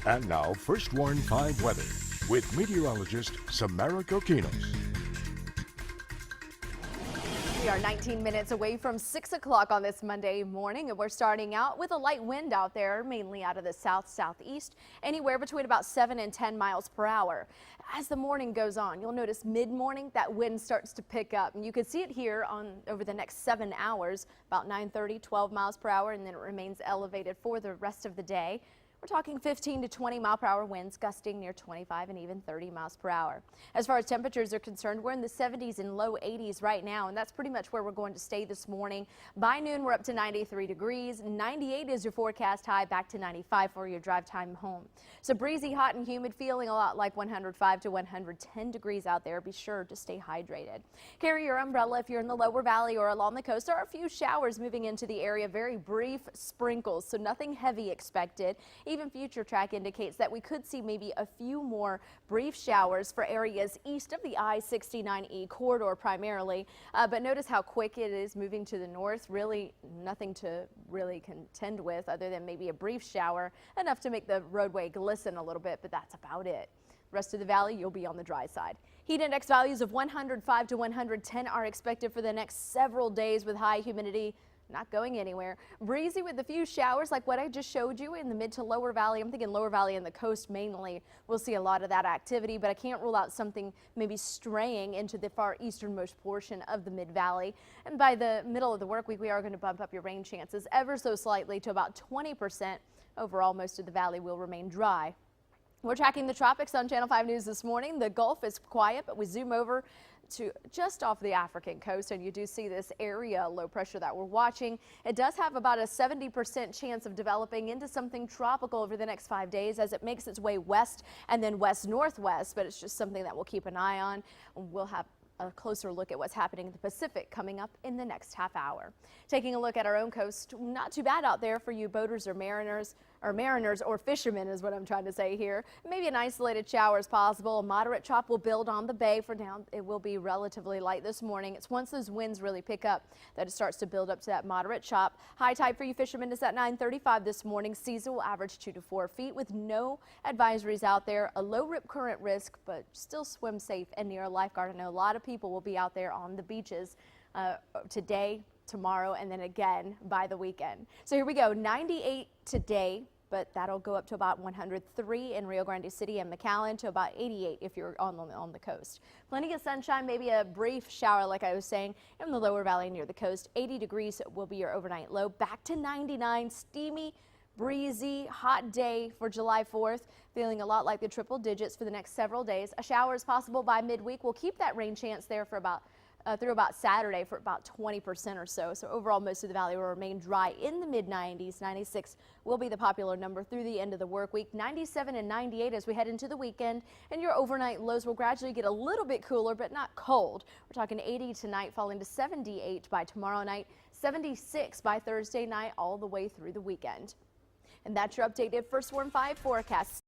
And now, First Warn 5 weather with meteorologist Samara Kokinos. We are 19 minutes away from 6 o'clock on this Monday morning, and we're starting out with a light wind out there, mainly out of the southeast, anywhere between about 7 and 10 miles per hour. As the morning goes on, you'll notice mid-morning that wind starts to pick up, and you can see it here over the next 7 hours, about 9:30, 12 miles per hour, and then it remains elevated for the rest of the day. We're talking 15 to 20 mile per hour winds gusting near 25 and even 30 miles per hour. As far as temperatures are concerned, we're in the 70s and low 80s right now, and that's pretty much where we're going to stay this morning. By noon, we're up to 93 degrees. 98 is your forecast high, back to 95 for your drive time home. So breezy, hot and humid, feeling a lot like 105 to 110 degrees out there. Be sure to stay hydrated. Carry your umbrella if you're in the lower valley or along the coast. There are a few showers moving into the area, very brief sprinkles, so nothing heavy expected. Even Future Track indicates that we could see maybe a few more brief showers for areas east of the I-69E corridor primarily. But notice how quick it is moving to the north. Really nothing to really contend with other than maybe a brief shower, enough to make the roadway glisten a little bit, but that's about it. Rest of the valley, you'll be on the dry side. Heat index values of 105 to 110 are expected for the next several days with high humidity not going anywhere. Breezy with a few showers like what I just showed you in the mid to lower valley. I'm thinking lower valley and the coast mainly. We'll see a lot of that activity, but I can't rule out something maybe straying into the far easternmost portion of the mid valley. And by the middle of the work week, we are going to bump up your rain chances ever so slightly to about 20%. Overall, most of the valley will remain dry. We're tracking the tropics on Channel 5 News this morning. The Gulf is quiet, but we zoom over to just off the African coast, and you do see this area low pressure that we're watching. It does have about a 70% chance of developing into something tropical over the next 5 days as it makes its way west and then west-northwest, but it's just something that we'll keep an eye on. We'll have a closer look at what's happening in the Pacific coming up in the next half hour. Taking a look at our own coast, not too bad out there for you boaters or mariners or fishermen is what I'm trying to say here. Maybe an isolated shower is possible. A moderate chop will build on the bay. For now, it will be relatively light this morning. It's once those winds really pick up that it starts to build up to that moderate chop. High tide for you fishermen is at 9:35 this morning. Seas will average 2 to 4 feet with no advisories out there. A low rip current risk, but still swim safe and near a lifeguard. I know a lot of people will be out there on the beaches today, tomorrow, and then again by the weekend. So here we go, 98 today, but that'll go up to about 103 in Rio Grande City and McAllen, to about 88 if you're on the coast. Plenty of sunshine, maybe a brief shower like I was saying in the lower valley near the coast. 80 degrees will be your overnight low, back to 99, steamy, breezy, hot day for July 4th, feeling a lot like the triple digits for the next several days. A shower is possible by midweek. We'll keep that rain chance there for about through about Saturday for about 20% or so. So overall, most of the valley will remain dry in the mid-90s. 96 will be the popular number through the end of the work week. 97 and 98 as we head into the weekend. And your overnight lows will gradually get a little bit cooler, but not cold. We're talking 80 tonight, falling to 78 by tomorrow night, 76 by Thursday night, all the way through the weekend. And that's your updated First Warn 5 forecast.